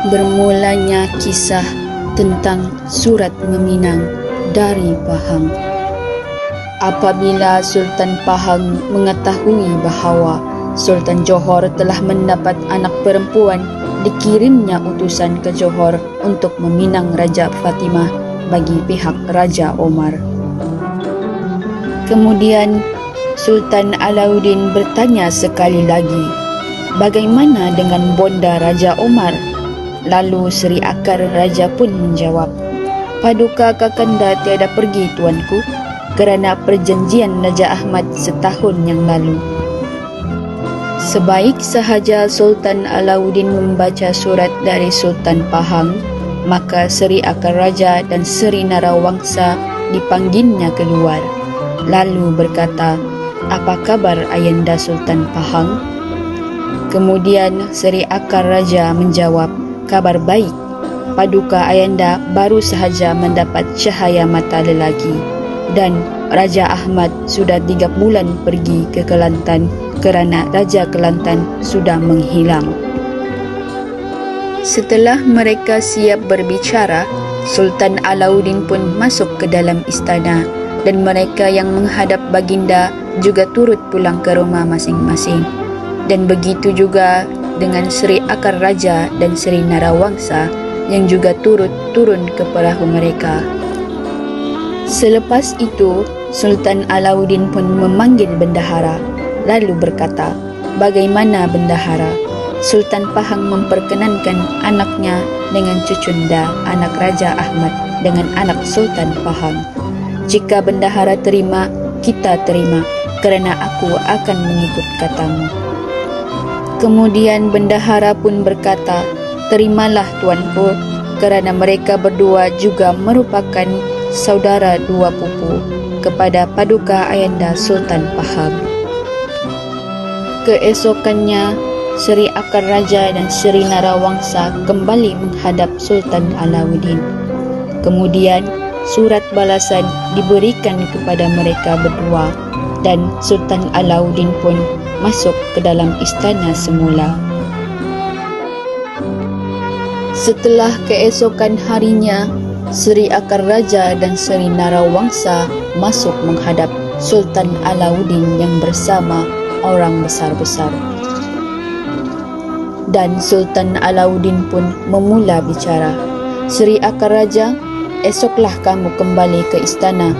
Bermulanya kisah tentang surat meminang dari Pahang. Apabila Sultan Pahang mengetahui bahawa Sultan Johor telah mendapat anak perempuan, dikirimnya utusan ke Johor untuk meminang Raja Fatimah bagi pihak Raja Omar. Kemudian Sultan Alauddin bertanya sekali lagi, bagaimana dengan bonda Raja Omar? Lalu Seri Akar Raja pun menjawab, paduka Kakanda tiada pergi tuanku kerana perjanjian Raja Ahmad setahun yang lalu. Sebaik sahaja Sultan Alauddin membaca surat dari Sultan Pahang, maka Seri Akar Raja dan Seri Narawangsa dipanggilnya keluar. Lalu berkata, apa kabar Ayanda Sultan Pahang? Kemudian Seri Akar Raja menjawab, kabar baik. Paduka Ayanda baru sahaja mendapat cahaya mata lelaki dan Raja Ahmad sudah 3 bulan pergi ke Kelantan kerana Raja Kelantan sudah menghilang. Setelah mereka siap berbicara, Sultan Alauddin pun masuk ke dalam istana dan mereka yang menghadap baginda juga turut pulang ke rumah masing-masing. Dan begitu juga dengan Seri Akar Raja dan Seri Narawangsa yang juga turut turun ke perahu mereka. Selepas itu, Sultan Alauddin pun memanggil bendahara, lalu berkata, bagaimana bendahara? Sultan Pahang memperkenankan anaknya dengan Cucunda, anak Raja Ahmad, dengan anak Sultan Pahang. Jika bendahara terima, kita terima, kerana aku akan mengikut katamu. Kemudian bendahara pun berkata, terimalah tuanku, kerana mereka berdua juga merupakan saudara dua pupu kepada paduka Ayanda Sultan Pahang. Keesokannya, Seri Akar Raja dan Seri Narawangsa kembali menghadap Sultan Alauddin. Kemudian, surat balasan diberikan kepada mereka berdua dan Sultan Alauddin pun masuk ke dalam istana semula. Setelah keesokan harinya, Seri Akar Raja dan Seri Narawangsa masuk menghadap Sultan Alauddin yang bersama orang besar-besar. Dan Sultan Alauddin pun memula bicara, Seri Akar Raja, esoklah kamu kembali ke istana.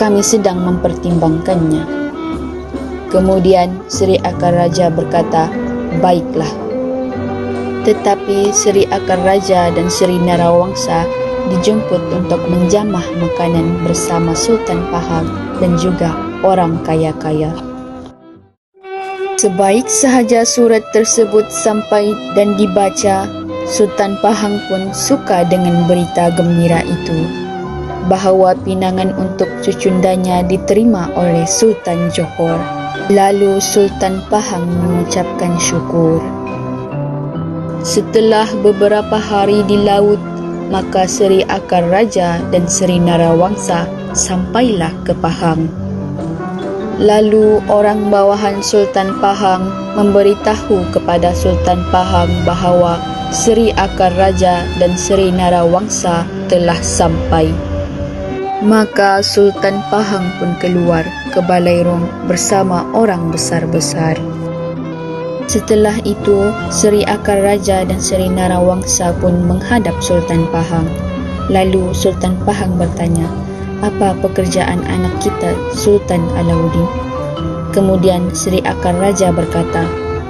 Kami sedang mempertimbangkannya. Kemudian Seri Akar Raja berkata, baiklah. Tetapi Seri Akar Raja dan Seri Narawangsa dijemput untuk menjamah makanan bersama Sultan Pahang dan juga orang kaya-kaya. Sebaik sahaja surat tersebut sampai dan dibaca, Sultan Pahang pun suka dengan berita gembira itu, bahawa pinangan untuk cucundanya diterima oleh Sultan Johor. Lalu Sultan Pahang mengucapkan syukur. Setelah beberapa hari di laut, maka Seri Akar Raja dan Seri Narawangsa sampailah ke Pahang. Lalu orang bawahan Sultan Pahang memberitahu kepada Sultan Pahang bahawa Seri Akar Raja dan Seri Narawangsa telah sampai. Maka Sultan Pahang pun keluar ke Balairung bersama orang besar-besar. Setelah itu, Seri Akar Raja dan Seri Narawangsa pun menghadap Sultan Pahang. Lalu Sultan Pahang bertanya, apa pekerjaan anak kita, Sultan Alauddin? Kemudian Seri Akar Raja berkata,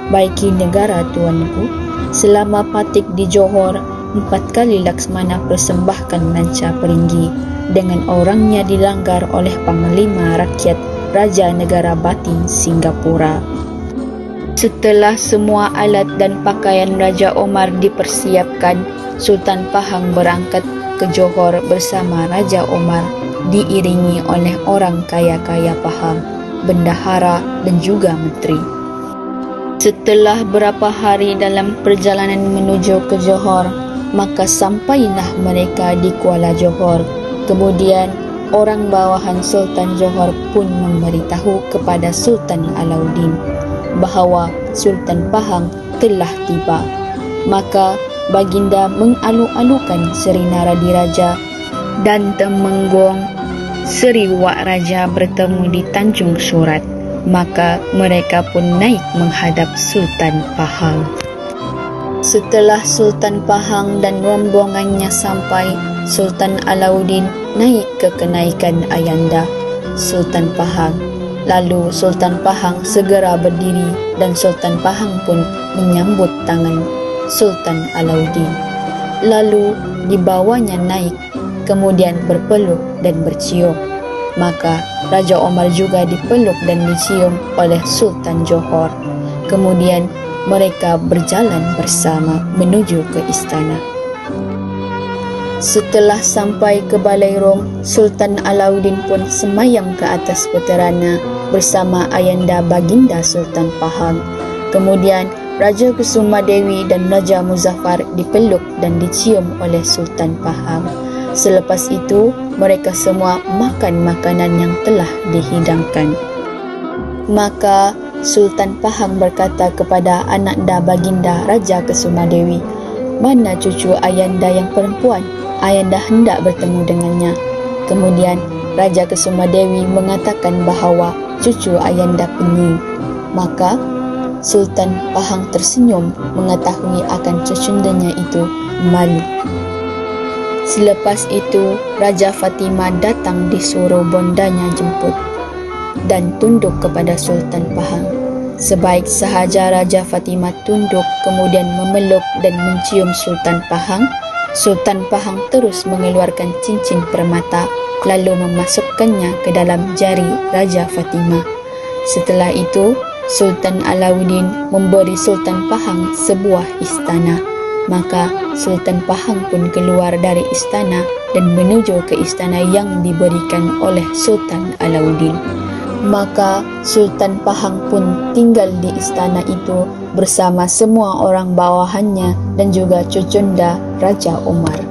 baiki negara tuanku. Selama Patik di Johor, 4 kali Laksmana persembahkan nanca peringgi, dengan orangnya dilanggar oleh Panglima Rakyat Raja Negara Batin Singapura. Setelah semua alat dan pakaian Raja Omar dipersiapkan, Sultan Pahang berangkat ke Johor bersama Raja Omar, diiringi oleh orang kaya-kaya Pahang, bendahara dan juga menteri. Setelah berapa hari dalam perjalanan menuju ke Johor, maka sampailah mereka di Kuala Johor. Kemudian orang bawahan Sultan Johor pun memberitahu kepada Sultan Alauddin bahawa Sultan Pahang telah tiba. Maka Baginda mengalu-alukan Seri Naradiraja dan Temenggong Seri Wak Raja bertemu di Tanjung Surat. Maka mereka pun naik menghadap Sultan Pahang. Setelah Sultan Pahang dan rombongannya sampai, Sultan Alauddin naik ke kenaikan Ayanda Sultan Pahang. Lalu Sultan Pahang segera berdiri dan Sultan Pahang pun menyambut tangan Sultan Alauddin. Lalu dibawanya naik, kemudian berpeluk dan bercium. Maka Raja Omar juga dipeluk dan dicium oleh Sultan Johor. Kemudian mereka berjalan bersama menuju ke istana. Setelah sampai ke Balai Rom, Sultan Alauddin pun semayam ke atas puterana bersama Ayanda Baginda Sultan Pahang. Kemudian Raja Kusumadewi dan Raja Muzaffar dipeluk dan dicium oleh Sultan Pahang. Selepas itu, mereka semua makan makanan yang telah dihidangkan. Maka Sultan Pahang berkata kepada ananda Baginda Raja Kusumadewi, "Mana cucu Ayanda yang perempuan? Ayanda hendak bertemu dengannya." Kemudian Raja Kusumadewi mengatakan bahawa cucu Ayanda pening. Maka Sultan Pahang tersenyum mengetahui akan cucundanya itu malu. Selepas itu, Raja Fatimah datang disuruh bondanya jemput dan tunduk kepada Sultan Pahang. Sebaik sahaja Raja Fatimah tunduk kemudian memeluk dan mencium Sultan Pahang, Sultan Pahang terus mengeluarkan cincin permata lalu memasukkannya ke dalam jari Raja Fatimah. Setelah itu, Sultan Alauddin memberi Sultan Pahang sebuah istana. Maka Sultan Pahang pun keluar dari istana dan menuju ke istana yang diberikan oleh Sultan Alauddin. Maka Sultan Pahang pun tinggal di istana itu bersama semua orang bawahannya dan juga cucunda Raja Umar.